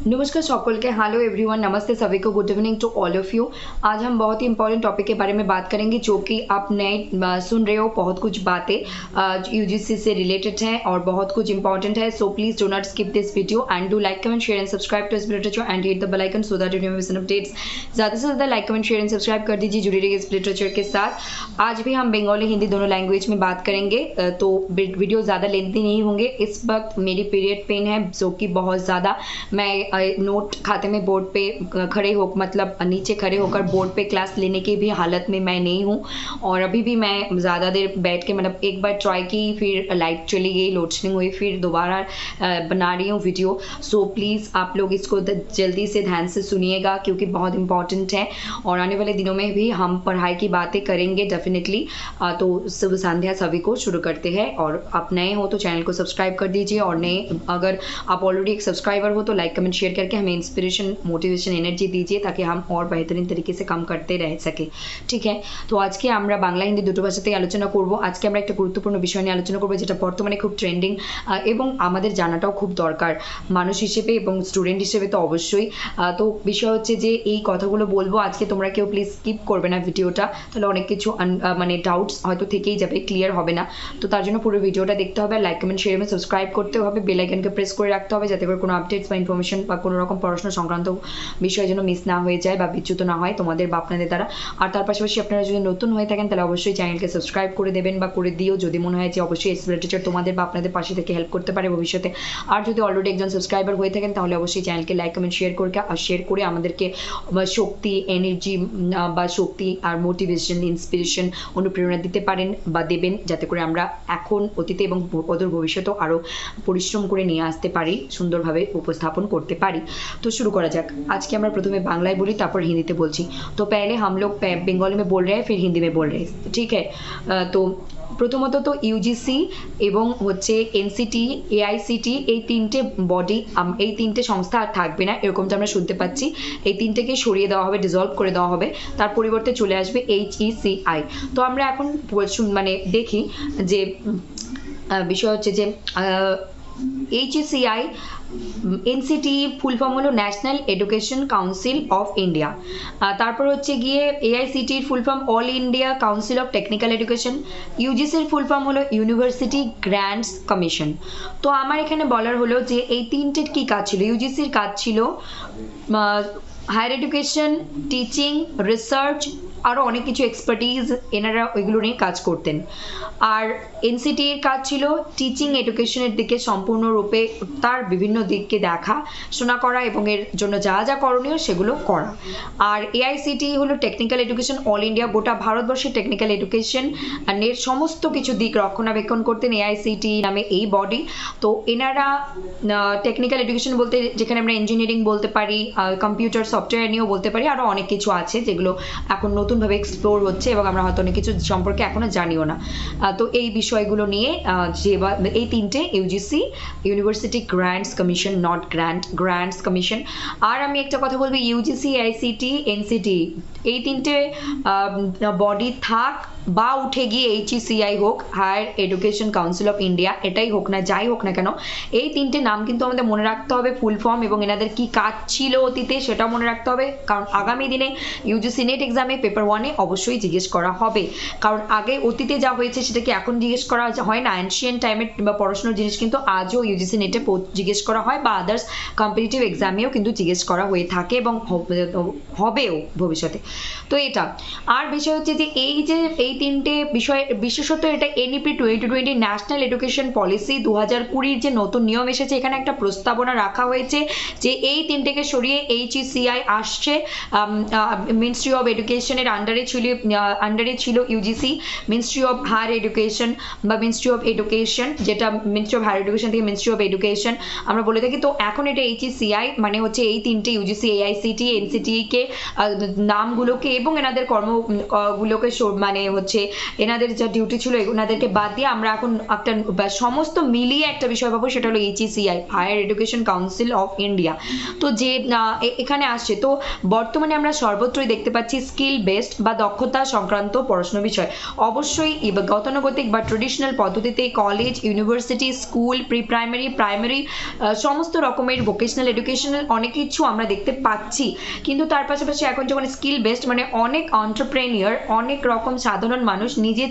नमस्कार सकल के हेलो एवरीवन, नमस्ते सभी को, good evening to all of you. आज हम बहुत ही इंपॉर्टेंट टॉपिक के बारे में बात करेंगे जो कि आप नए सुन रहे हो। बहुत कुछ बातें यूजीसी से रिलेटेड हैं और बहुत कुछ इंपॉर्टेंट है। So please do not skip this video and do like comment share and subscribe to इस literature and hit the bell icon so that you never miss an updates. ज़्यादा से ज़्यादा like comment share and subscribe कर दीजिए, जुड़ी रहिए इस literature के साथ। आज भी हम बंगाली हिंदी दोनों लैंग्वेज में बात करेंगे, तो वीडियो ज़्यादा लेंथी नहीं होंगे। इस वक्त मेरी पीरियड पेन है जो कि बहुत ज़्यादा, मैं नोट खाते में बोर्ड पे खड़े हो मतलब नीचे खड़े होकर बोर्ड पे क्लास लेने की भी हालत में मैं नहीं हूँ। और अभी भी मैं ज़्यादा देर बैठ के मतलब एक बार ट्राई की, फिर लाइट चली गई, लोड शेडिंग हुई, फिर दोबारा बना रही हूँ वीडियो। सो प्लीज़ आप लोग इसको जल्दी से ध्यान से सुनिएगा क्योंकि बहुत इंपॉर्टेंट है और आने वाले दिनों में भी हम पढ़ाई की बातें करेंगे डेफिनेटली। तो शुभ संध्या सभी को, शुरू करते हैं। और आप नए हो तो चैनल को सब्सक्राइब कर दीजिए और नए अगर आप ऑलरेडी एक सब्सक्राइबर हो तो लाइक कमेंट शेयर करके हमें इंस्पिरेशन, मोटिवेशन, एनर्जी दीजिए ताकि हम और बेहतरीन तरीके से काम करते रह सके। ठीक है, तो आज के আমরা বাংলা হিন্দি দুটো ভাষাতেই আলোচনা করব। আজকে আমরা একটা গুরুত্বপূর্ণ বিষয় নিয়ে আলোচনা করব যেটা বর্তমানে খুব ট্রেন্ডিং এবং আমাদের জানাটাও খুব দরকার মানুষ হিসেবে এবং স্টুডেন্ট হিসেবে তো অবশ্যই। তো বিষয় হচ্ছে যে এই কথাগুলো বলবো আজকে, তোমরা কেউ প্লিজ স্কিপ করবে না ভিডিওটা, তাহলে অনেক কিছু মানে ডাউটস হয়তো থেকেই যাবে, ক্লিয়ার হবে না। তো তার জন্য পুরো ভিডিওটা দেখতে হবে, লাইক কমেন্ট শেয়ার এবং সাবস্ক্রাইব করতে হবে, বেল আইকনকে প্রেস করে রাখতে হবে যাতে করে কোনো আপডেটস বা ইনফরমেশন বা কোনো রকম পড়াশোনা সংক্রান্ত বিষয় যেন মিস না হয়ে যায় বা বিচ্যুত না হয় তোমাদের বা আপনাদের দ্বারা। আর তার পাশাপাশি আপনারা যদি নতুন হয়ে থাকেন তাহলে অবশ্যই চ্যানেলকে সাবস্ক্রাইব করে দেবেন বা করে দিও যদি মনে হয় যে অবশ্যই এস লিটারেচার তোমাদের বা আপনাদের পাশে থেকে হেল্প করতে পারে ভবিষ্যতে। আর যদি অলরেডি একজন সাবস্ক্রাইবার হয়ে থাকেন তাহলে অবশ্যই চ্যানেলকে লাইক কমেন্ট শেয়ার করে আমাদেরকে শক্তি, এনার্জি বা শক্তি আর মোটিভেশন, ইন্সপিরেশন, অনুপ্রেরণা দিতে পারেন বা দেবেন যাতে করে আমরা এখন, অতীতে এবং অদূর ভবিষ্যতেও আরও পরিশ্রম করে নিয়ে আসতে পারি, সুন্দরভাবে উপস্থাপন করতে পারি। तो शुरू करा जाक। आज के আমরা প্রথমে বাংলায় বলি তারপর হিন্দিতে বলছি। तो पहले हम लोग बंगाली में बोल रहे हैं फिर हिंदी में बोल रहे हैं, ठीक है। तो প্রথমত তো ইউজিসি এবং হচ্ছে এনসিটি, এআইসিটি, এই তিনটে বডি, এই তিনটে সংস্থা আর থাকবে না এরকমটা আমরা শুনতে পাচ্ছি। এই তিনটেকে সরিয়ে দেওয়া হবে, ডিসলভ করে দেওয়া হবে, তার পরিবর্তে চলে আসবে এইচইসিআই। তো আমরা এখন মানে দেখি যে বিষয় হচ্ছে যে এইচইসিআই, এনসিটি ফুল ফর্ম হলো national education council of India. তারপর হচ্ছে গিয়ে এআইসিটির full form all India council of technical education. ইউজিসির ফুল ফর্ম হলো ইউনিভার্সিটি গ্র্যান্টস কমিশন। তো আমার এখানে বলার হলো যে এই তিনটের কী কাজ ছিল। ইউজিসির কাজ ছিল হায়ার এডুকেশন, টিচিং, রিসার্চ, আরও অনেক কিছু এক্সপার্টিজ এনারা ওইগুলো নিয়ে কাজ করতেন। আর এনসিটির কাজ ছিল টিচিং এডুকেশনের দিকে সম্পূর্ণরূপে তার বিভিন্ন দিককে দেখা শোনা করা এবং এর জন্য যা যা করণীয় সেগুলো করা। আর এআইসিটি হলো টেকনিক্যাল এডুকেশন অল ইন্ডিয়া, গোটা ভারতবর্ষের টেকনিক্যাল এডুকেশন এর সমস্ত কিছু দিক রক্ষণাবেক্ষণ করতেন এআইসিটি নামে এই বডি। তো এনারা টেকনিক্যাল এডুকেশন বলতে যেখানে আমরা ইঞ্জিনিয়ারিং বলতে পারি, কম্পিউটার সফটওয়্যার নিয়েও বলতে পারি, আরও অনেক কিছু আছে যেগুলো এখন নতুনভাবে এক্সপ্লোর হচ্ছে এবং আমরা হয়তো অনেক কিছু সম্পর্কে এখনও জানিও না। তো এই বিষয়গুলো নিয়ে যে এই তিনটে UGC, university grants commission, not grants commission. আর আমি একটা কথা বলবো, ইউজিসি, আইসিটি, এনসিটি এই তিনটে বডি থাক বা উঠে গিয়ে এইচইসিআই হোক, higher education council of India, এটাই হোক না, যাই হোক না কেন, এই তিনটে নাম কিন্তু আমাদের মনে রাখতে হবে, ফুল ফর্ম এবং এনাদের কি কাজ ছিল অতীতে সেটাও মনে রাখতে হবে। কারণ আগামী দিনে ইউজিসি নেট এক্সামে পেপার 1-এ অবশ্যই জিজ্ঞেস করা হবে। কারণ আগে অতীতে যা হয়েছে সেটাকে এখন জিজ্ঞেস করা হয় না। অ্যানশিয়েন্ট টাইমের বা পড়াশোনার জিনিস কিন্তু আজও ইউজিসি নেটে জিজ্ঞেস করা হয় বা আদার্স কম্পিটিটিভ এক্সামেও কিন্তু জিজ্ঞেস করা হয়ে থাকে এবং হবেও ভবিষ্যতে। তো এটা আর বিষয় হচ্ছে যে এই তিনটে বিষয়, বিশেষত এটা এনইপি 2020 ন্যাশনাল এডুকেশন পলিসি 2020 যে নতুন নিয়ম এসেছে, এখানে একটা প্রস্তাবনা রাখা হয়েছে যে এই তিনটেকে সরিয়ে এইচইসিআই আসছে। মিনিস্ট্রি অফ এডুকেশনের আন্ডারে ছিল UGC, ministry of higher education বা মিনিস্ট্রি অফ এডুকেশন, যেটা মিনিস্ট্রি অফ হায়ার এডুকেশন থেকে মিনিস্ট্রি অফ এডুকেশন আমরা বলে থাকি। তো এখন এটা এইচইসিআই মানে হচ্ছে এই তিনটে ইউজিসি, এআইসিটি, এনসিটি কে নামগুলো গুলোকে এবং এনাদের গুলোকে মানে হচ্ছে এনাদের যা ডিউটি ছিল এনাদেরকে বাদ দিয়ে আমরা এখন একটা সমস্ত মিলিয়ে একটা বিষয় পাবো, সেটা হলো HECI, higher education council of India. তো যে এখানে আসছে, তো বর্তমানে আমরা সর্বত্রই দেখতে পাচ্ছি স্কিল বেসড বা দক্ষতা সংক্রান্ত পড়াশোনা বিষয়। অবশ্যই গতানুগতিক বা ট্রেডিশনাল পদ্ধতিতে college, university, school, pre primary সমস্ত রকমের ভোকেশনাল এডুকেশনাল অনেক কিছু আমরা দেখতে পাচ্ছি, কিন্তু তার পাশাপাশি এখন যখন স্কিল বেসড মানে অনেক এন্টারপ্রেনিয়র, অনেক রকম সাধারণ মানুষ নিজের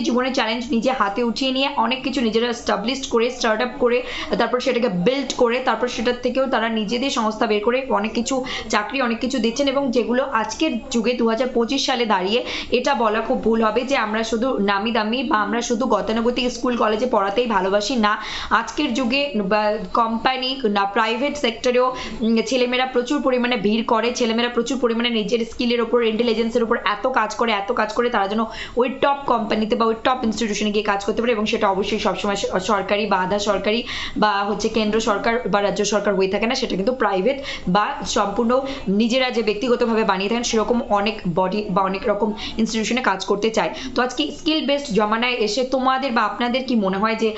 জীবনের চ্যালেঞ্জ নিজে হাতে উঠিয়ে নিয়ে অনেক কিছু নিজেরা এস্টাবলিশ করে, স্টার্ট আপ করে, তারপর সেটাকে বিল্ড করে, তারপর সেটার থেকেও তারা নিজেদের সংস্থা বের করে অনেক কিছু চাকরি অনেক কিছু দিচ্ছেন। এবং যেগুলো আজকের যুগে 2025 সালে দাঁড়িয়ে এটা বলা খুব ভুল হবে যে আমরা শুধু নামি দামি বা আমরা শুধু গতানুগতিক স্কুল কলেজে পড়াতেই ভালোবাসি না। আজকের যুগে কোম্পানি না প্রাইভেট সেক্টরেও ছেলেমেয়েরা প্রচুর পরিমাণে ভিড় করে, ছেলেমেয়েরা প্রচুর পরিমাণে নিজের স্কিলের উপর, ইন্টেলিজেন্সের উপর এত কাজ করে তারা যেন ওই টপ কোম্পানিতে বা ওই টপ ইনস্টিটিউশনে গিয়ে কাজ করতে পারে। এবং সেটা অবশ্যই সবসময় সরকারি বা আধা সরকারি বা হচ্ছে কেন্দ্র সরকার বা রাজ্য সরকার হয়ে থাকে না, সেটা কিন্তু প্রাইভেট বা সম্পূর্ণ নিজেরা যে ব্যক্তিগতভাবে বানিয়ে থাকেন সেরকম অনেক বডি বা অনেক রকম ইনস্টিটিউশনে কাজ করতে চায়। তো আজকে স্কিল বেসড জমানায় এসে তোমাদের বা আপনাদের কি মনে হয় যে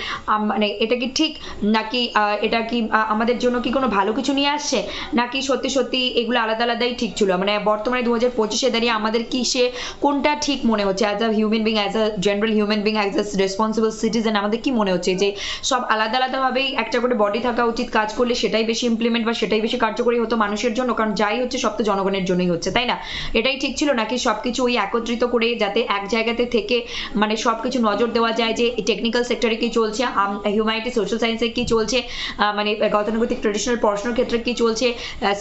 মানে এটা কি ঠিক, নাকি এটা কি আমাদের জন্য কি কোনো ভালো কিছু নিয়ে আসছে, নাকি সত্যি সত্যি এগুলো আলাদা আলাদাই ঠিক ছিল? মানে বর্তমানে 2025-এ দাঁড়িয়ে আমাদের কি সে কোনটা ঠিক মনে হচ্ছে as a human being, as a general human being, as a responsible citizen? আমাদের কি মনে হচ্ছে যে সব আলাদা আলাদাভাবেই একটা করে বডি থাকা উচিত, কাজ করলে সেটাই বেশি ইমপ্লিমেন্ট বা সেটাই বেশি কার্যকরী হতো মানুষের জন্য? কারণ যাই হচ্ছে সব তো জনগণের জন্যই হচ্ছে, তাই না? এটাই ঠিক ছিল, নাকি সবকিছু ওই একত্রিত করে যাতে এক জায়গাতে থেকে মানে সবকিছু নজর দেওয়া যায় যে টেকনিক্যাল সেক্টরে কি চলছে, হিউম্যানিটি সোশ্যাল সায়েন্সে কি চলছে, মানে গতানুগতিক ট্রেডিশনাল পড়াশোনার ক্ষেত্রে কি চলছে,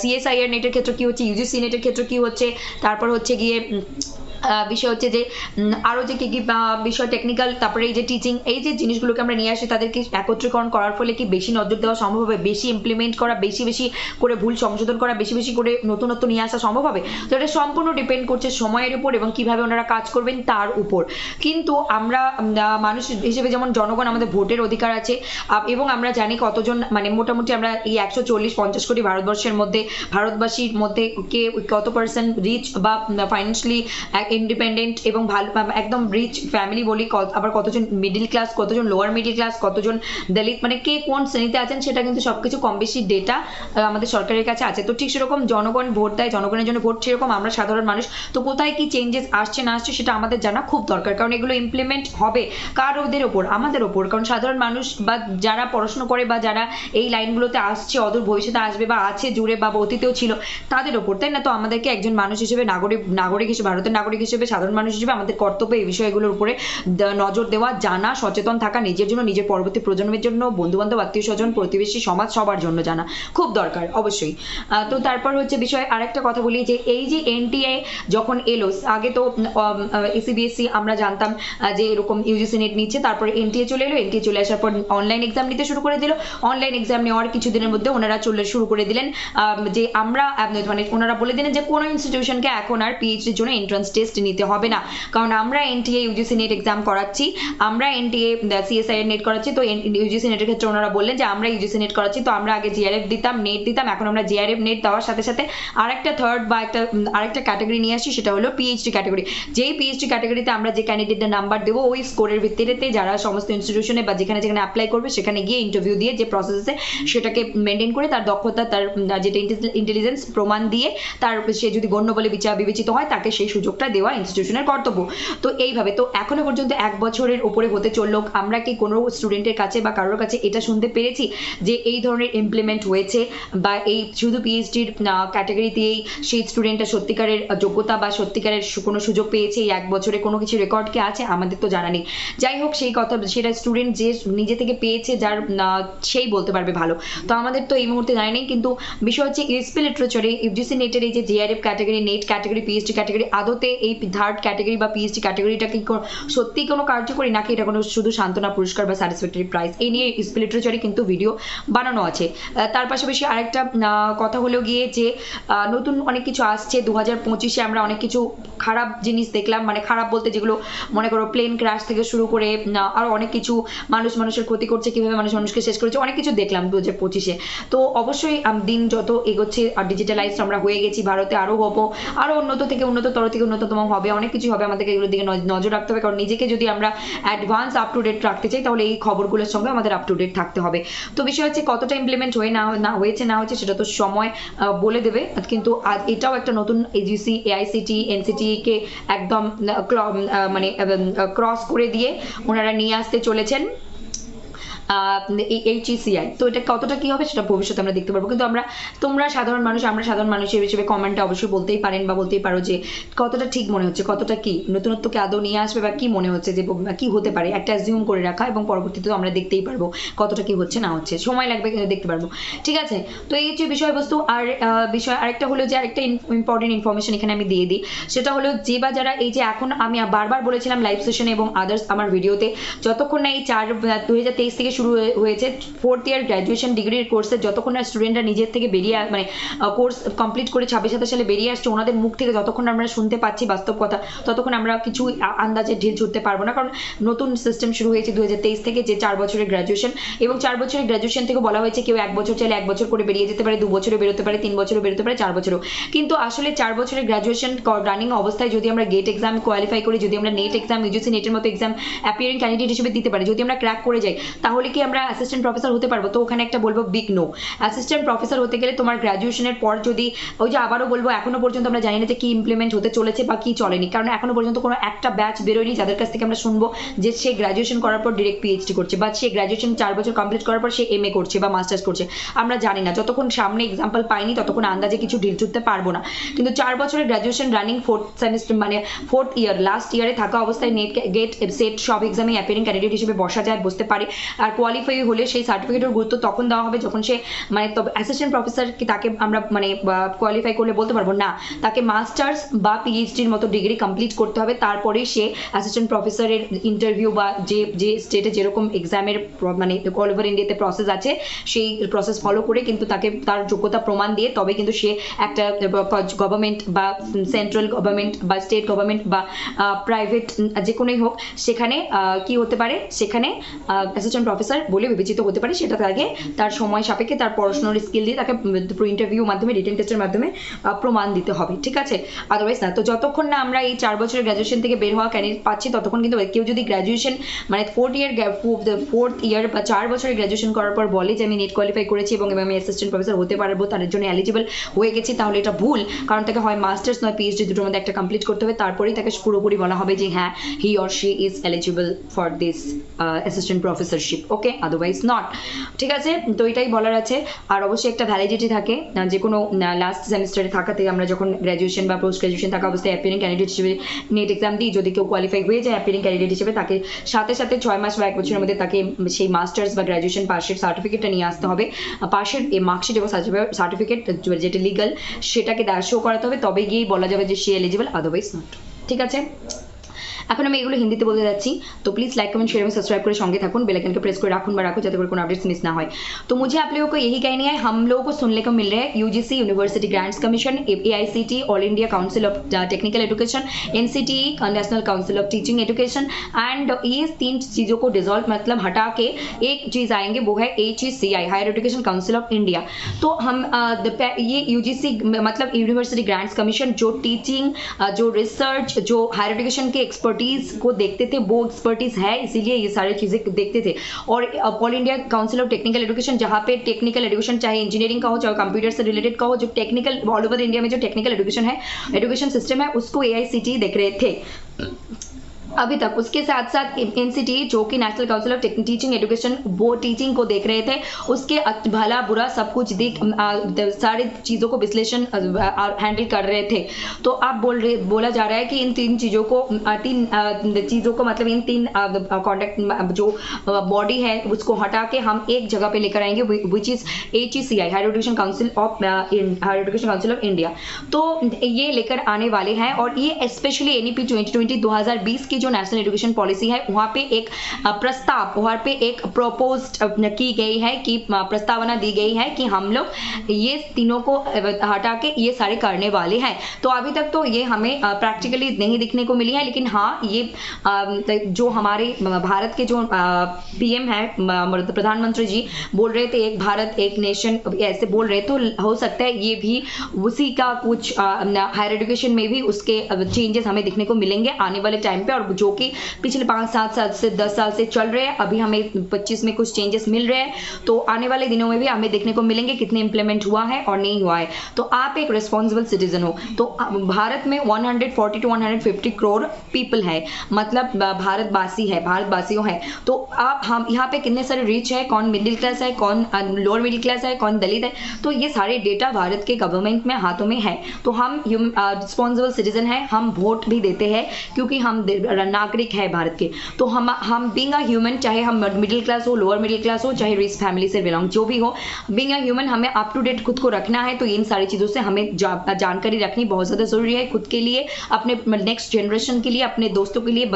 CSIR নেটের ক্ষেত্রে কি হচ্ছে, UGC নেটের ক্ষেত্রে কি হচ্ছে, তারপর হচ্ছে গিয়ে বিষয় হচ্ছে যে আরও যে কী কী বিষয় টেকনিক্যাল, তারপরে এই যে টিচিং, এই যে জিনিসগুলোকে আমরা নিয়ে আসি তাদেরকে একত্রীকরণ করার ফলে কি বেশি নজর দেওয়া সম্ভব হবে, বেশি ইমপ্লিমেন্ট করা, বেশি বেশি করে ভুল সংশোধন করা, বেশি বেশি করে নতুনত্ব নিয়ে আসা সম্ভব হবে? তো এটা সম্পূর্ণ ডিপেন্ড করছে সময়ের উপর এবং কিভাবে ওনারা কাজ করবেন তার উপর। কিন্তু আমরা মানুষ হিসেবে যেমন জনগণ, আমাদের ভোটের অধিকার আছে এবং আমরা জানি কতজন মানে মোটামুটি আমরা এই 140-50 কোটি ভারতবর্ষের মধ্যে ভারতবাসীর মধ্যে কে কত পার্সেন্ট রিচ বা ফাইন্যান্সিয়ালি ইন্ডিপেন্ডেন্ট এবং ভালো একদম রিচ ফ্যামিলি বলি, আবার কতজন মিডিল ক্লাস, কতজন লোয়ার মিডিল ক্লাস, কতজন দলিত, মানে কে কোন শ্রেণীতে আছেন সেটা কিন্তু সবকিছু কম বেশি ডেটা আমাদের সরকারের কাছে আছে। তো ঠিক সেরকম জনগণ ভোট দেয়, জনগণের জন্য ভোট, সেরকম আমরা সাধারণ মানুষ। তো কোথায় কি চেঞ্জেস আসছে না আসছে সেটা আমাদের জানা খুব দরকার, কারণ এগুলো ইমপ্লিমেন্ট হবে কার? ওদের ওপর, আমাদের ওপর। কারণ সাধারণ মানুষ বা যারা পড়াশোনা করে বা যারা এই লাইনগুলোতে আসছে, অদূর ভবিষ্যতে আসবে বা আছে জুড়ে বা অতীতেও ছিল, তাদের ওপর, তাই না? তো আমাদেরকে একজন মানুষ হিসেবে নাগরিক হিসেবে, ভারতের নাগরিক হিসেবে, সাধারণ মানুষ হিসেবে আমাদের কর্তব্য এই বিষয়গুলোর উপরে নজর দেওয়া, জানা, সচেতন থাকা, নিজের জন্য, নিজের পরবর্তী প্রজন্মের জন্য, বন্ধু বান্ধব, আত্মীয় স্বজন, প্রতিবেশী, সমাজ, সবার জন্য জানা খুব দরকার অবশ্যই। তো তারপর হচ্ছে বিষয় আরেকটা কথা বলি যে এই যে NTA যখন এলো, আগে তো CBSE আমরা জানতাম যে এরকম UGC নেট নিচ্ছে, তারপরে NTA চলে এলো, NTA চলে আসার পর অনলাইন এক্সাম নিতে শুরু করে দিল। অনলাইন এক্সাম নেওয়ার কিছুদিনের মধ্যে ওনারা শুরু করে দিলেন যে আমরা মানে ওনারা বলে দিলেন যে কোনো ইনস্টিটিউশনকে এখন আর PhDর জন্য এন্ট্রান্স টেস্ট নিতে হবে না, কারণ আমরা NTA UGC নেট এক্সাম করাচ্ছি, আমরা NTA CSIR নেট করাচ্ছি। তো UGC নেটের ক্ষেত্রে ওনারা বললেন যে আমরা UGC নেট করাচ্ছি, তো আমরা আগে GRF দিতাম, নেট দিতাম, এখন আমরা GRF নেট দেওয়ার সাথে সাথে আরেকটা থার্ড বা আরেকটা ক্যাটাগরি নিয়ে আসি, সেটা হলো PhD ক্যাটাগরি। যেই PhD ক্যাটাগরিতে আমরা যে ক্যান্ডিডেটদের নাম্বার দেবো ওই স্কোরের ভিত্তিতে যারা সমস্ত ইনস্টিটিউশনে বা যেখানে যেখানে অ্যাপ্লাই করবে সেখানে গিয়ে ইন্টারভিউ দিয়ে যে প্রসেসে সেটাকে মেনটেন করে তার দক্ষতা, তার যেটা ইন্টেলিজেন্স প্রমাণ দিয়ে তার সে যদি গণ্য বলে বিবেচিত হয় তাকে সেই সুযোগটা দেওয়া ইনস্টিটিউশনের কর্তব্য। তো এইভাবে তো এখনো পর্যন্ত 1 বছরের উপরে হতে চললো, আমরা কি কোনো স্টুডেন্টের কাছে বা কারোর কাছে এটা শুনতে পেরেছি যে এই ধরনের ইমপ্লিমেন্ট হয়েছে বা এই শুধু PhDর ক্যাটাগরিতেই সেই স্টুডেন্টটা সত্যিকারের যোগ্যতা বা সত্যিকারের কোনো সুযোগ পেয়েছে এই 1 বছরে? কোনো কিছু রেকর্ড কি আছে? আমাদের তো জানা নেই। যাই হোক, সেই কথা সেটা স্টুডেন্ট যে নিজে থেকে পেয়েছে, যার সেই বলতে পারবে ভালো। তো আমাদের তো এই মুহূর্তে জানা নেই, কিন্তু বিষয় হচ্ছে USP লিটারেচারে UGC নেটের এই যে GRF category, net category, PhD category আদতে এই থার্ড ক্যাটাগরি বা পিএইচডি ক্যাটাগরিটা কি সত্যিই কোনো কার্যকরী, নাকি এটা কোনো শুধু সান্ত্বনা পুরস্কার বা স্যাটিসফ্যাক্টরি প্রাইজ, এই নিয়ে লিটারেচারে কিন্তু ভিডিও বানানো আছে। তার পাশাপাশি আরেকটা কথা হলো গিয়ে যে নতুন অনেক কিছু আসছে 2025-এ। আমরা অনেক কিছু খারাপ জিনিস দেখলাম, মানে খারাপ বলতে যেগুলো মনে করো প্লেন ক্র্যাশ থেকে শুরু করে আরও অনেক কিছু, মানুষের ক্ষতি করছে, কীভাবে মানুষকে শেষ করেছে, অনেক কিছু দেখলাম 2025-এ। তো অবশ্যই দিন যত এগোচ্ছে আর ডিজিটালাইজ আমরা হয়ে গেছি, ভারতে আরও হবো, আরও উন্নততর থেকে উন্নততম হবে, অনেক কিছু হবে। আমাদেরকে এগুলোর দিকে নজর রাখতে হবে, কারণ নিজেকে যদি আমরা অ্যাডভান্স আপ টু ডেট রাখতে চাই তাহলে এই খবরগুলোর সঙ্গে আমাদের আপ টু ডেট থাকতে হবে। তো বিষয় হচ্ছে কতটা ইমপ্লিমেন্ট হয়ে না হয়েছে সেটা তো সময় বলে দেবে, কিন্তু এটাও একটা নতুন ইউজিসি, এআইসিটি, এনসিটিই কে একদম মানে ক্রস করে দিয়ে ওনারা নিয়ে আসতে চলেছেন এইচইসিআই। তো এটা কতটা কি হবে সেটা ভবিষ্যতে আমরা দেখতে পারবো, কিন্তু তোমরা সাধারণ মানুষ, আমরা সাধারণ মানুষের হিসেবে কমেন্টে অবশ্যই বলতেই পারেন বা বলতেই পারো যে কতটা ঠিক মনে হচ্ছে, কতটা কি নতুনত্বকে আদৌ নিয়ে আসবে, বা কি মনে হচ্ছে যে কি হতে পারে, একটা অ্যাজিউম করে রাখা, এবং পরবর্তীতে আমরা দেখতেই পারবো কতটা কি হচ্ছে না হচ্ছে, সময় লাগবে কিন্তু দেখতে পারবো। ঠিক আছে, তো এই হচ্ছে বিষয়বস্তু। আর বিষয় আরেকটা হলো যে আরেকটা ইম্পর্টেন্ট ইনফরমেশন এখানে আমি দিয়ে দিই, সেটা হলো যে বা যারা এই যে এখন আমি বারবার বলেছিলাম লাইভ সেশনে এবং আদার্স আমার ভিডিওতে, যতক্ষণ না এই 2023 থেকে শুরু হয়েছে 4th ইয়ার গ্র্যাজুয়েশন ডিগ্রির কোর্সে, যতক্ষণ না স্টুডেন্টরা নিজের থেকে বেরিয়ে মানে কোর্স কমপ্লিট করে 26-27 সালে বেরিয়ে আসছে, ওনাদের মুখ থেকে যতক্ষণ আমরা শুনতে পাচ্ছি বাস্তব কথা, ততক্ষণ আমরা কিছু আন্দাজে ঢিল ছুটতে পারবো না। কারণ নতুন সিস্টেম শুরু হয়েছে 2023 থেকে, যে 4 বছরের গ্র্যাজুয়েশন, এবং 4 বছরের গ্র্যাজুয়েশন থেকে বলা হয়েছে কেউ 1 বছর চাইলে 1 বছর করে বেরিয়ে যেতে পারে, 2 বছরে বেরোতে পারে, 3 বছরে বেরোতে পারে, 4 বছরও। কিন্তু আসলে 4 বছরের গ্র্যাজুয়েশন রানিং অবস্থায় যদি আমরা গেট এক্সাম কোয়ালিফাই করি, যদি আমরা নেট এক্সাম, ইউজিসি নেটের মতো এক্সাম অ্যাপিয়ারিং ক্যান্ডিডেট হিসেবে দিতে পারি, যদি আমরা ক্র্যাক করে যাই, তাহলে কি আমরা অ্যাসিস্ট্যান্ট প্রফেসর হতে পারবো? তো ওখানে একটা বলবো বিগ নো। অ্যাসিস্ট্যান্ট প্রফেসর হতে গেলে তোমার গ্র্যাজুয়েশনের পর যদি, ওই যে আবারও বলবো, এখনো পর্যন্ত আমরা জানি না যে কি ইমপ্লিমেন্ট হতে চলেছে বা কি চলেনি, কারণ এখনো পর্যন্ত কোনো একটা ব্যাচ বেরোয়নি যাদের কাছ থেকে আমরা শুনবো যে সে গ্র্যাজুয়েশন করার পর ডিরেক্ট পিএইচডি করছে, বা সে গ্র্যাজুয়েশন 4 বছর কমপ্লিট করার পর সে এমএ করছে বা মাস্টার্স করছে। আমরা জানি না, যতক্ষণ সামনে এক্সাম্পল পাইনি ততক্ষণ আন্দাজে কিছু ঢিল ছুটতে পারবো না। কিন্তু 4 বছরের গ্র্যাজুয়েশন রানিং 4th সেমিস্টার মানে 4th ইয়ার লাস্ট ইয়ারে থাকা অবস্থায় নেট গেট সেট সব এক্সামে অ্যাপিয়ারিং ক্যান্ডিডেট হিসেবে বসা যায়, বসতে পারে। আর কোয়ালিফাই হলে সেই সার্টিফিকেটের গুরুত্ব তখন দেওয়া হবে যখন সে মানে অ্যাসিস্ট্যান্ট প্রফেসর কি তাকে আমরা মানে কোয়ালিফাই করলে বলতে পারবো না, তাকে মাস্টার্স বা পিএইচডির মতো ডিগ্রি কমপ্লিট করতে হবে, তারপরেই সে অ্যাসিস্ট্যান্ট প্রফেসরের ইন্টারভিউ বা যে স্টেটে যেরকম এক্সামের মানে অল ওভার ইন্ডিয়াতে প্রসেস আছে সেই প্রসেস ফলো করে কিন্তু তাকে তার যোগ্যতা প্রমাণ দিয়ে তবে কিন্তু সে একটা গভর্নমেন্ট বা সেন্ট্রাল গভর্নমেন্ট বা স্টেট গভর্নমেন্ট বা প্রাইভেট যে কোনোই হোক সেখানে কি হতে পারে, সেখানে অ্যাসিস্ট্যান্ট প্রফেসর বলে বিবেচিত হতে পারে। সেটা তাকে তার সময় সাপেক্ষে তার পড়াশোনার স্কিল দিয়ে তাকে ইন্টারভিউ মাধ্যমে রিটেন টেস্টের মাধ্যমে প্রমাণ দিতে হবে। ঠিক আছে, আদারওয়াইজ না। তো যতক্ষণ না আমরা এই 4 বছরের গ্র্যাজুয়েশন থেকে বের হওয়া ক্যান্ডিডেট পাচ্ছি ততক্ষণ কিন্তু কেউ যদি গ্র্যাজুয়েশন মানে 4th ইয়ার বা 4 বছরের গ্র্যাজুয়েশন করার পর বলে যে আমি নেট কোয়ালিফাই করেছি এবং আমি অ্যাসিস্ট্যান্ট প্রফেসর হতে পারবো, তার জন্য এলিজিবল হয়ে গেছি, তাহলে এটা ভুল। কারণ তাকে হয় মাস্টার্স নয় পিএইচডি, দুটোর মধ্যে একটা কমপ্লিট করতে হবে, তারপরেই তাকে পুরোপুরি বলা হবে যে হ্যাঁ he or she is eligible for this assistant professorship. Okay, otherwise not. ঠিক আছে, তো এটাই বলার আছে। আর অবশ্যই একটা ভ্যালিডিটি থাকে, যে কোনো লাস্ট সেমিস্টারে থাকাতে আমরা যখন গ্র্যাজুয়েশন বা পোস্ট গ্র্যাজুয়েশন থাকা অবস্থায় অ্যাপিয়ারিং ক্যান্ডিডেট হিসেবে নেট এক্সাম দিই, যদি কেউ কোয়ালিফাই হয়ে যায় অ্যাপিয়ারিং ক্যান্ডিডেট হিসেবে, তাকে সাথে 6 মাস বা 1 বছরের মধ্যে তাকে সেই মাস্টার্স বা গ্র্যাজুয়েশন পাশের সার্টিফিকেটটা নিয়ে আসতে হবে, পাশের এই মার্কশিট এবং সার্টিফিকেট যেটা লিগাল সেটাকে শো করাতে হবে, তবে গিয়েই বলা যাবে যে সে এলিজিবল, আদারওয়াইজ নট। ঠিক আছে, এখন আমি এগুলো হিন্দিতে বলতে যাচ্ছি, তো प्लीज लाइक कमेंट शेयर এবং सब्सक्राइब করে সঙ্গে থাকুন, বেল আইকনকে প্রেস করে রাখুন বা রাখো যাতে করে কোনো আপডেट्स मिस ना हो। तो मुझे आप लोगों को यही कहनी है, हम लोगों को सुनने को मिल रहा है UGC university grants commission, AICT all India council of technical education, NCTE national council of teaching education, and ये 3 चीज़ों को डिसॉल्व मतलब हटा के एक चीज़ आएंगे, वो है HECI higher education council of India. तो हम ये यूजीसी मतलब यूनिवर्सिटी ग्रांट्स कमीशन जो टीचिंग जो रिसर्च जो हायर एजुकेशन के एक्सपर्टीज को देखते थे, वो एक्सपर्टीज है, इसीलिए ये सारी चीज़ें देखते थे। और all India council of technical education, जहाँ पे टेक्निकल एजुकेशन चाहे इंजीनियरिंग का हो चाहे कंप्यूटर से रिलेटेड का हो, जो टेक्निकल ऑल ओवर इंडिया में जो टेक्निकल एजुकेशन है, एजुकेशन सिस्टम है, उसको एआईसीटी देख रहे थे। अभी तक। उसके साथ साथ एनसीटी जो कि national council of teaching education, वो टीचिंग को देख रहे थे, उसके भला बुरा सब कुछ देख सारी चीज़ों को विश्लेषण हैंडल कर रहे थे। तो अब बोला जा रहा है कि इन तीन चीज़ों को मतलब इन तीन कॉन्टेक्ट जो बॉडी है उसको हटा के हम एक जगह पे लेकर आएंगे, which is HECI, higher education council of India. तो ये लेकर आने वाले हैं और ये स्पेशली NEP 2020 की जो नेशनल एजुकेशन पॉलिसी है वहाँ पे एक प्रपोज्ड की गई है कि प्रस्तावना दी गई है कि हम लोग ये तीनों को हटा के ये सारे करने वाले हैं। तो अभी तक तो ये हमें प्रैक्टिकली नहीं दिखने को मिली है, लेकिन हाँ ये जो हमारे भारत के जो PM है, प्रधानमंत्री जी बोल रहे थे एक भारत एक नेशन, ऐसे बोल रहे, तो हो सकता है ये भी उसी का कुछ हायर एजुकेशन में भी उसके चेंजेस हमें दिखने को मिलेंगे आने वाले टाइम पे, और जो कि पिछले 5-7 साल से 10 साल से चल रहे हैं। अभी हमें 25 में कुछ चेंजेस मिल रहे हैं, तो आने वाले दिनों में भी हमें देखने को मिलेंगे कितने इंप्लीमेंट हुआ है और नहीं हुआ है। तो आप एक रिस्पॉन्सिबल सिटीजन हो, तो भारत में 140 to 150 करोड़ पीपल है, मतलब भारतवासियों है। तो आप हम यहाँ पे कितने सारे रिच है, कौन मिडिल क्लास है, कौन लोअर मिडिल क्लास है, कौन दलित है, तो ये सारे डेटा भारत के गवर्नमेंट में हाथों में है। तो हम रिस्पॉन्सिबल सिटीजन है, हम वोट भी देते हैं क्योंकि हम नागरिक है भारत के। तो हम बीइंग अ ह्यूमन, चाहे हम मिडिल क्लास हो, लोअर मिडिल क्लास हो, चाहे रिच फैमिली से बिलोंग जो भी हो, बीइंग अ ह्यूमन हमें अप टू डेट खुद को रखना है। तो इन सारी चीज़ों से हमें जानकारी रखनी बहुत ज़्यादा ज़रूरी है, खुद के लिए, अपने नेक्स्ट जनरेशन के लिए, अपने दोस्तों के लिए,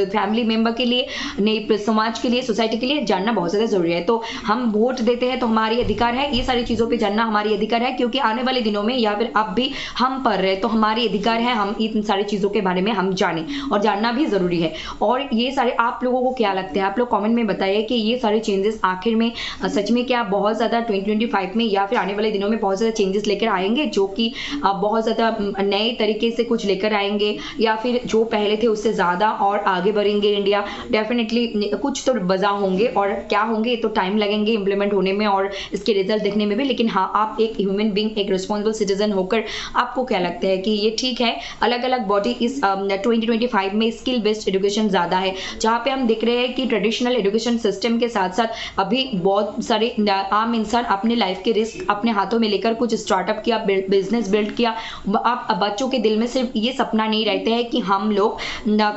फैमिली मेम्बर के लिए, नई समाज के लिए, सोसाइटी के लिए जानना बहुत ज़्यादा ज़रूरी है। तो हम वोट देते हैं तो हमारी अधिकार है, ये सारी चीज़ों पर जानना हमारी अधिकार है, क्योंकि आने वाले दिनों में या फिर अब भी हम पढ़ रहे हैं तो हमारी अधिकार है हम इन सारी चीज़ों के बारे में हम जानें, और जानना भी ज़रूरी है। और ये सारे आप लोगों को क्या लगता है, आप लोग कमेंट में बताइए कि ये सारे चेंजेस आखिर में सच में क्या बहुत ज़्यादा 2025 में या फिर आने वाले दिनों में बहुत ज़्यादा चेंजेस लेकर आएंगे, जो कि बहुत ज़्यादा नए तरीके से कुछ लेकर आएंगे, या फिर जो पहले थे उससे ज़्यादा और आगे बढ़ेंगे इंडिया। डेफिनेटली कुछ तो वजह होंगे, और क्या होंगे तो टाइम लगेंगे इम्प्लीमेंट होने में और इसके रिजल्ट देखने में भी। लेकिन हाँ, आप एक ह्यूमन बींग, एक रिस्पॉन्सिबल सिटीजन होकर आपको क्या लगता है कि ये ठीक है? अलग अलग बॉडी इस 2025 में स्किल बेस्ड एजुकेशन ज़्यादा है, जहाँ पे हम देख रहे हैं कि ट्रेडिशनल एजुकेशन सिस्टम के साथ साथ अभी बहुत सारे आम इंसान अपने लाइफ के रिस्क अपने हाथों में लेकर कुछ स्टार्टअप किया, बिजनेस बिल्ड किया। अब बच्चों के दिल में सिर्फ ये सपना नहीं रहता है कि हम लोग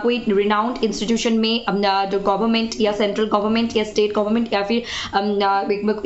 कोई रिनाउंड इंस्टीट्यूशन में गवर्नमेंट या सेंट्रल गवर्नमेंट या स्टेट गवर्नमेंट या फिर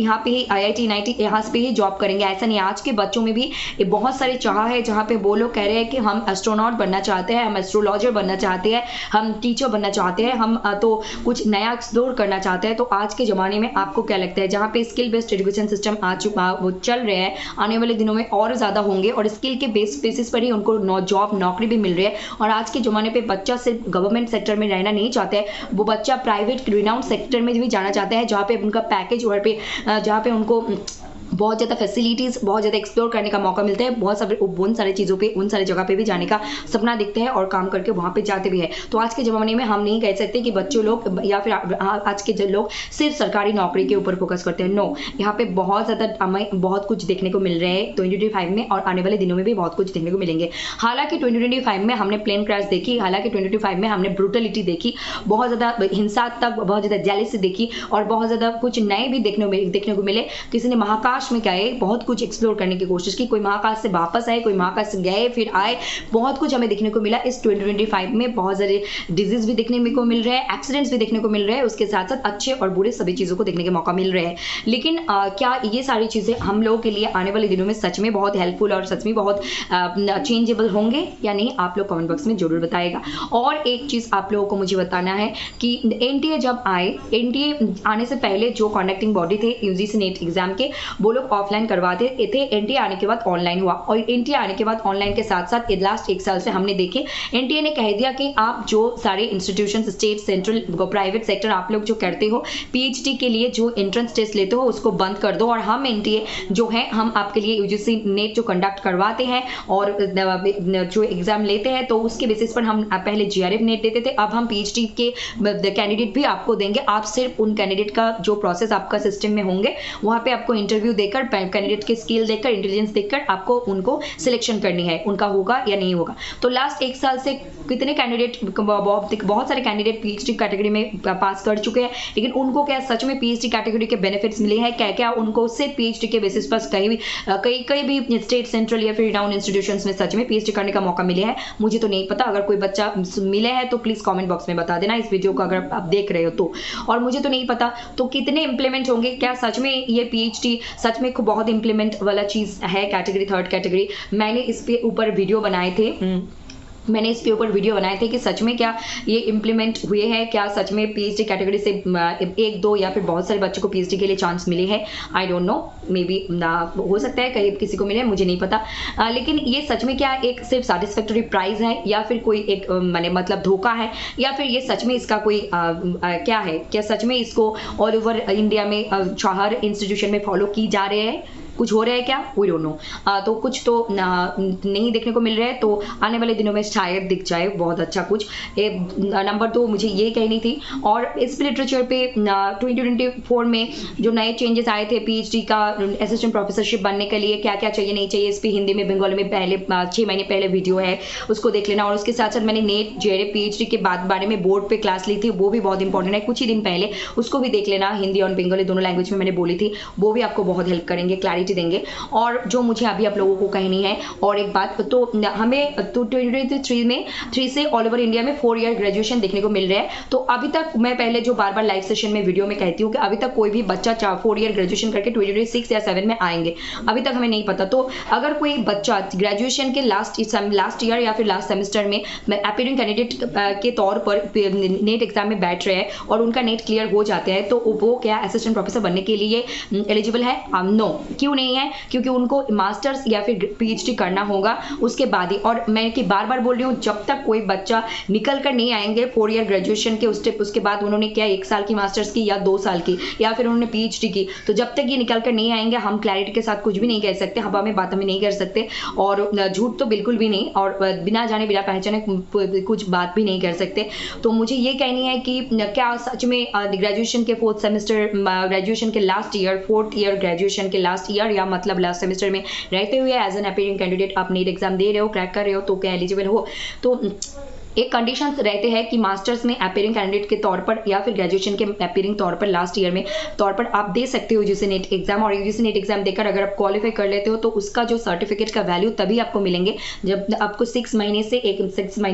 यहाँ पे ही IIT NIT यहाँ पे ही जॉब करेंगे। ऐसा नहीं, आज के बच्चों में भी बहुत सारे चाह है, जहाँ पे वो लोग कह रहे हैं कि हम एस्ट्रोनॉट बनना चाहते हैं, हम एस्ट्रोलॉजर बनना चाहते हैं, हम टीचर बनना चाहते हैं, हम तो कुछ नया एक्सप्लोर करना चाहते हैं। तो आज के ज़माने में आपको क्या लगता है, जहाँ पे स्किल बेस्ड एजुकेशन सिस्टम आ चुका, वो चल रहे हैं, आने वाले दिनों में और ज़्यादा होंगे, और स्किल के बेसिस पर ही उनको नौकरी भी मिल रही है। और आज के ज़माने पे बच्चा सिर्फ गवर्नमेंट सेक्टर में रहना नहीं चाहता है, वो बच्चा प्राइवेट रिनाउंड सेक्टर में भी जाना चाहता है, जहाँ पे उनका पैकेज और पे जहाँ पे उनको बहुत ज़्यादा फैसिलिटीज़, बहुत ज़्यादा एक्सप्लोर करने का मौका मिलता है, बहुत सारे उन सारी चीज़ों पे, उन सारी जगह पे भी जाने का सपना दिखते हैं और काम करके वहाँ पे जाते भी है। तो आज के ज़माने में हम नहीं कह सकते कि बच्चों लोग या फिर आज के लोग सिर्फ सरकारी नौकरी के ऊपर फोकस करते हैं। नो, यहाँ पे बहुत ज़्यादा हमें बहुत कुछ देखने को मिल रहे हैं 2025 में, और आने वाले दिनों में भी बहुत कुछ देखने को मिलेंगे। हालांकि 2025 में हमने प्लेन क्रैश देखी, हालांकि 2025 में हमने ब्रूटलिटी देखी, बहुत ज़्यादा हिंसा तक, बहुत ज़्यादा जेलसी देखी, और बहुत ज़्यादा कुछ नए भी देखने को मिले। किसी ने महाकाश में गए, बहुत कुछ एक्सप्लोर करने की कोशिश की, कोई महाकाश से वापस आए, कोई महाकाश से गए फिर आए, बहुत कुछ हमें देखने को मिला इस 2025 में। बहुत सारे डिजीज भी देखने को मिल रहे हैं, एक्सीडेंट्स भी देखने को मिल रहे हैं, उसके साथ साथ अच्छे और बुरे सभी चीज़ों को देखने का मौका मिल रहा है। लेकिन क्या ये सारी चीज़ें हम लोगों के लिए आने वाले दिनों में सच में बहुत हेल्पफुल और सच में बहुत चेंजेबल होंगे या नहीं? आप लोग कमेंट बॉक्स में जरूर बताएगा। और एक चीज़ आप लोगों को मुझे बताना है कि NTA जब आए, NTA आने से पहले जो कॉन्डक्टिंग बॉडी थे UGC नेट एग्जाम के, वो लोग ऑफलाइन करवाते थे। NTA आने के बाद ऑनलाइन हुआ, और NTA आने के बाद ऑनलाइन के साथ साथ लास्ट 1 साल से हमने देखे NTA ने कह दिया कि आप जो सारे institution, state, central, private sector आप लोग जो करते हो, PhD के लिए जो एंट्रेंस टेस्ट लेते हो उसको बंद कर दो, और हम NTA जो है हम आपके लिए UGC नेट जो कंडक्ट करवाते हैं और जो एग्जाम लेते हैं, तो उसके बेसिस पर हम पहले GRF नेट देते थे, अब हम PhD के कैंडिडेट भी आपको देंगे। आप सिर्फ उन कैंडिडेट का जो प्रोसेस आपका सिस्टम में होंगे, वहाँ पे आपको इंटरव्यू देकर, कैंडिडेट की स्किल देखकर, इंटेलिजेंस देखकर आपको उनको सिलेक्शन करनी है, उनका होगा या नहीं होगा। तो लास्ट 1 साल से कितने कैंडिडेट, बहुत सारे कैंडिडेट पीएचडी कैटेगरी में पास कर चुके हैं, लेकिन उनको क्या सच में पीएचडी कैटेगरी के बेनिफिट्स मिले हैं? क्या क्या उनको सिर्फ पीएचडी के बेसिस पर कहीं भी स्टेट, सेंट्रल या फिर डाउन इंस्टीट्यूशंस में सच में पीएचडी करने का मौका मिले है? मुझे तो नहीं पता। अगर कोई बच्चा मिले हैं तो प्लीज कमेंट बॉक्स में बता देना इस वीडियो को अगर आप देख रहे हो तो। और मुझे तो नहीं पता तो कितने इंप्लीमेंट होंगे, क्या सच में ये पीएचडी सच में बहुत इंप्लीमेंट वाला चीज है? कैटेगरी, थर्ड कैटेगरी, मैंने इस पे ऊपर वीडियो बनाए थे, कि सच में क्या ये इम्प्लीमेंट हुए हैं, क्या सच में पीएचडी कैटेगरी से 1, 2 या फिर बहुत सारे बच्चों को पीएचडी के लिए चांस मिले हैं। I don't know, may be हो सकता है कहीं किसी को मिले, मुझे नहीं पता। लेकिन ये सच में क्या एक सिर्फ सेटिस्फैक्टरी प्राइस है या फिर कोई एक मतलब धोखा है, या फिर ये सच में इसका कोई क्या है? क्या सच में इसको ऑल ओवर इंडिया में हर इंस्टीट्यूशन में फॉलो की जा रहे हैं? कुछ हो रहा है क्या? We don't know. तो कुछ तो नहीं देखने को मिल रहा है, तो आने वाले दिनों में शायद दिख जाए बहुत अच्छा कुछ। नंबर 2 मुझे ये कहनी थी। और इस लिटरेचर पे 2024 में जो नए चेंजेस आए थे पीएचडी का असिस्टेंट प्रोफेसरशिप बनने के लिए, क्या क्या चाहिए नहीं चाहिए, इस पर हिंदी में, बंगाली में पहले 6 महीने पहले वीडियो है, उसको देख लेना। और उसके साथ साथ मैंने नेट जेआरए पीएचडी के बारे में बोर्ड पे क्लास ली थी, वो भी बहुत इंपॉर्टेंट है, कुछ ही दिन पहले, उसको भी देख लेना। हिंदी और बंगाली दोनों लैंग्वेज में मैंने बोली थी, वो भी आपको बहुत हेल्प करेंगे, क्लैरिटी देंगे। और जो मुझे अभी आप लोगों को कहनी है और एक बात, तो हमें तो 2023 में 3 से ऑल ओवर इंडिया में 4 ईयर ग्रेजुएशन देखने को मिल रहा है। तो अभी तक मैं पहले जो बार बार लाइव सेशन में वीडियो में कहती हूँ कि अभी तक कोई भी बच्चा 4 ईयर ग्रेजुएशन करके 2026 या 7 में आएंगे, अभी तक हमें नहीं पता। तो अगर कोई बच्चा ग्रेजुएशन के लास्ट ईयर या फिर लास्ट सेमेस्टर में अपीयरिंग कैंडिडेट के तौर पर नेट एग्जाम में बैठ रहे हैं और उनका नेट क्लियर हो जाते हैं, तो वो क्या असिस्टेंट प्रोफेसर बनने के लिए एलिजिबल है? नो। क्यों नहीं है? क्योंकि उनको मास्टर्स या फिर पीएचडी करना होगा उसके बाद ही। और मैं कि बार बार बोल रही हूँ, जब तक कोई बच्चा निकल कर नहीं आएंगे 4 ईयर ग्रेजुएशन के उसके बाद उन्होंने क्या 1 साल की मास्टर्स की या 2 साल की या फिर उन्होंने पीएचडी की, तो जब तक ये निकल कर नहीं आएंगे हम क्लैरिटी के साथ कुछ भी नहीं कह सकते, हवा में बात हमें नहीं कर सकते, और झूठ तो बिल्कुल भी नहीं, और बिना जाने बिना पहचाने कुछ बात भी नहीं कर सकते। तो मुझे ये कहनी है कि क्या सच में ग्रेजुएशन के 4th सेमेस्टर, ग्रेजुएशन के last year, 4th year graduation के लास्ट ईयर या मतलब लास्ट सेमेस्टर में रहते हुए एज एन अपीयरिंग कैंडिडेट आप नीट एग्जाम दे रहे हो, क्रैक कर रहे हो, तो क्या एलिजिबल हो? तो एक कंडीशन रहते हैं कि मास्टर्स में अपीयरिंग कैंडिडेट के तौर पर या फिर ग्रेजुएशन के अपीयरिंग तौर पर लास्ट ईयर में तौर पर आप दे सकते हो यूजीसी नेट एग्जाम। और यूजीसी नेट एग्जाम देकर अगर आप क्वालिफाई कर लेते हो तो उसका जो सर्टिफिकेट का वैल्यू तभी आपको मिलेंगे जब आपको 6 महीने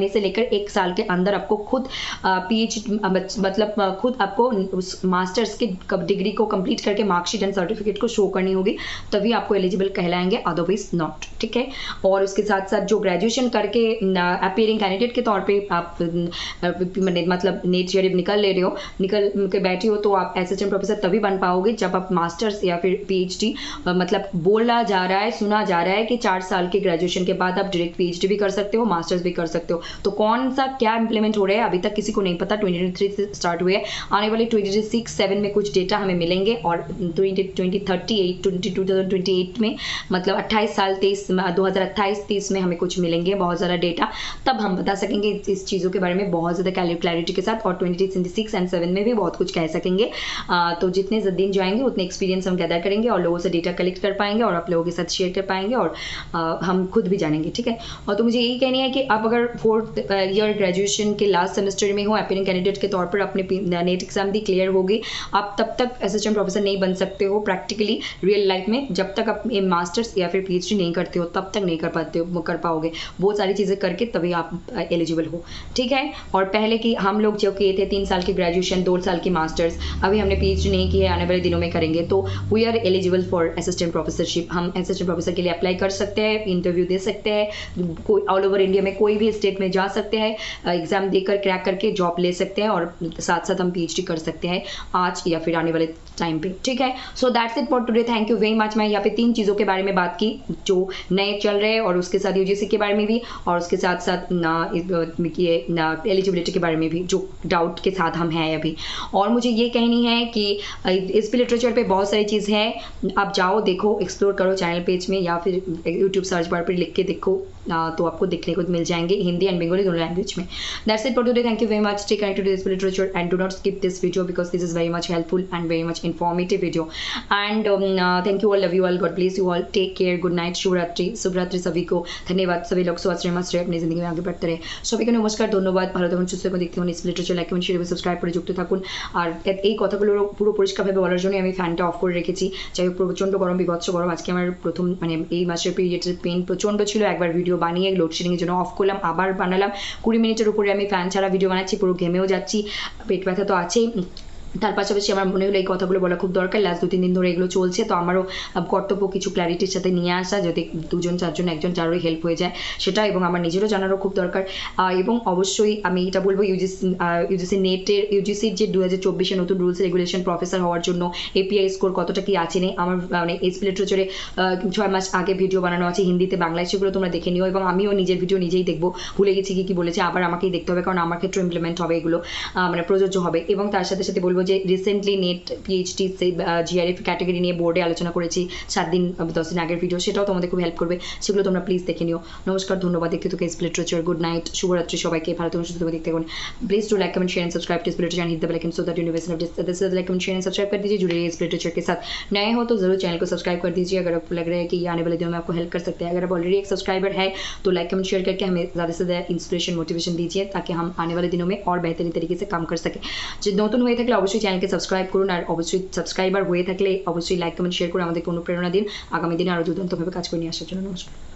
से लेकर 1 साल के अंदर आपको खुद पीएचडी मतलब खुद आपको उस मास्टर्स की डिग्री को कंप्लीट करके मार्कशीट एंड सर्टिफिकेट को शो करनी होगी, तभी आपको एलिजिबल कहलाएंगे, अदरवाइज नॉट। ठीक है। और उसके साथ साथ जो ग्रेजुएशन करके अपीयरिंग कैंडिडेट के तौर पे आप मतलब नेट जेआरए निकल ले रहे हो, निकल के बैठे हो, तो आप असिस्टेंट प्रोफेसर तभी बन पाओगे जब आप मास्टर्स या फिर पीएचडी, मतलब बोला जा रहा है, सुना जा रहा है कि 4 साल के ग्रेजुएशन के बाद आप डायरेक्ट पीएचडी भी कर सकते हो, मास्टर्स भी कर सकते हो। तो कौन सा क्या इंप्लीमेंट हो रहा है अभी तक किसी को नहीं पता। 2023 से स्टार्ट हुए, आने वाले 2026-7 में कुछ डेटा हमें मिलेंगे, और 2028 में मतलब 28 साल 2028-30 में हमें कुछ मिलेंगे बहुत ज़्यादा डेटा, तब हम बता सकेंगे इस चीज़ों के बारे में बहुत ज़्यादा क्लैरिटी के साथ, और 2026 एंड 7 में भी बहुत कुछ कह सकेंगे। तो जितने दिन जाएंगे उतने एक्सपीरियंस हम गैदर करेंगे और लोगों से डेटा कलेक्ट कर पाएंगे और आप लोगों के साथ शेयर कर पाएंगे, और हम खुद भी जानेंगे। ठीक है। और तो मुझे यही कहनी है कि आप अगर 4th ईयर ग्रेजुएशन के लास्ट सेमेस्टर में हो, अपीयरिंग कैंडिडेट के तौर पर अपने नेट एग्जाम भी क्लियर होगी, आप तब तक असिस्टेंट प्रोफेसर नहीं बन सकते हो प्रैक्टिकली रियल लाइफ में, जब तक आप मास्टर्स या फिर पीएचडी नहीं करते हो, तब तक नहीं कर पाओगे। बहुत सारी चीज़ें करके तभी आप एलिजिबल हो। ठीक है। और पहले की हम लोग जो किए थे 3 साल की ग्रेजुएशन, 2 साल की मास्टर्स, अभी हमने पीएचडी नहीं की है, आने वाले दिनों में करेंगे, तो we are eligible for assistant professorship. हम असिस्टेंट प्रोफेसर के लिए अप्लाई कर सकते हैं, इंटरव्यू दे सकते हैं, कोई ऑल ओवर इंडिया में कोई भी स्टेट में जा सकते हैं, एग्जाम देकर क्रैक करके जॉब ले सकते हैं, और साथ साथ हम पीएचडी कर सकते हैं आज या फिर आने वाले टाइम पे। ठीक है। So that's it for today. Thank you very much. मैं यहाँ पे 3 चीज़ों के बारे में बात की जो नए चल रहे हैं, और उसके साथ यूजीसी के बारे में भी, और उसके साथ साथ एलिजिबिलिटी के बारे में भी, जो डाउट के साथ हम हैं अभी। और मुझे ये कहनी है कि इस पे लिटरेचर पे बहुत सारी चीज़ है, आप जाओ देखो, एक्सप्लोर करो चैनल पेज में या फिर यूट्यूब सर्च बार पर लिख के देखो, तो आपको देखने को मिल जाएंगे हिंदी एंड बंगाली दोनों लैंग्वेज में। That's it for today. Thank you very much. Stay connected to this literature and do not skip this video because this is very much helpful and very much informative video. And thank you all, love you all, God bless you all, take care, good night, शुभरात्रि सभी को, धन्यवाद। सभी लोग स्वास्थ्य मस्त रहे, अपनी जिंदगी में आगे बढ़ते रहे। সবাইকে নমস্কার, ধন্যবাদ, ভালো থাকুন, সুস্থ থাকুন, দেখতে থাকুন ইস লিটারেচার, লাইক কমেন্ট শেয়ার এবং সাবস্ক্রাইব করে যুক্ত থাকুন। আর এই কথাগুলো পুরো পরিষ্কারভাবে বলার জন্য আমি ফ্যানটা অফ করে রেখেছি। যাই হোক, প্রচণ্ড গরম, বিভৎস গরম। আজকে আমার প্রথম মানে এই মাসের পিরিয়ডের পেন প্রচণ্ড ছিল। একবার ভিডিও বানিয়ে লোডশেডিংয়ের জন্য অফ করলাম, আবার বানালাম। 20 মিনিটের উপরে আমি ফ্যান ছাড়া ভিডিও বানাচ্ছি, পুরো ঘেমেও যাচ্ছি, পেট ব্যথা তো আছেই। তার পাশাপাশি আমার মনে হলো এই কথাগুলো বলা খুব দরকার। লাস্ট 2-3 দিন ধরে এগুলো চলছে, তো আমারও কর্তব্য কিছু ক্ল্যারিটির সাথে নিয়ে আসা, যদি 2জন 4জন একজন যারই হেল্প হয়ে যায় সেটা, এবং আমার নিজেরও জানারও খুব দরকার। এবং অবশ্যই আমি এটা বলবো, ইউজিসির যে 2024-এ নতুন রুলস রেগুলেশন, প্রফেসর হওয়ার জন্য এপিআই স্কোর কতটা কি আছে নেই, আমার মানে এসপি লিটারেচারে 6 মাস আগে ভিডিও বানানো আছে হিন্দিতে, বাংলায়, সেগুলো তোমরা দেখে নিও। এবং আমিও নিজের ভিডিও নিজেই দেখবো, ভুলে গেছি কি বলেছে, আবার আমাকেই দেখতে হবে, কারণ আমার ক্ষেত্রে ইমপ্লিমেন্ট হবে এগুলো, মানে প্রযোজ্য হবে। এবং তার সাথে সাথে বলবো যে recently net PhD JRF category নিয়ে বোর্ডে আলোচনা করেছি 10 দিন আগের ভিডিও, সেটাও তোমাদের খুব হেল্প করবে, সেগুলো তোমরা প্লিজ দেখে নিও। নমস্কার, ধন্যবাদ, দেখতে তো এসপি লিটারেচার, গুড নাইট, শুভরাত্রি সবাইকে, ভালো থাকুন, সুস্থ থাকুন, দেখতে থাকুন। Please to like comment share and subscribe to SP literature and hit the bell icon so that you never miss an like comment share and subscribe कर दीजिए, जुड़े रहिए एसपी लिटरेचर के साथ। नए हो तो जरूर चैनल को सब्सक्राइब कर दीजिए, अगर आपको लग रहा है कि ये आने वाले दिनों में आपको हेल्प कर सकते हैं। अगर आप ऑलरेडी एक सब्सक्राइबर है तो लाइक कमेंट शेयर करके हमें ज़्यादा से ज़्यादा इंस्पिरेशन मोटिवेशन दीजिए, ताकि हम आने वाले दिनों में और बेहतरीन तरीके से काम कर सकें। जो नतून হয়ে থাকলে অবশ্যই চ্যানেলকে সাবস্ক্রাইব করুন, আর অবশ্যই সাবস্ক্রাইবার হয়ে থাকলে অবশ্যই লাইক কমেন্ট শেয়ার করে আমাদেরকে অনুপ্রেরণা দিন আগামী দিনে আরও দুর্দান্তভাবে কাজ করে নিয়ে আসার জন্য। নমস্কার।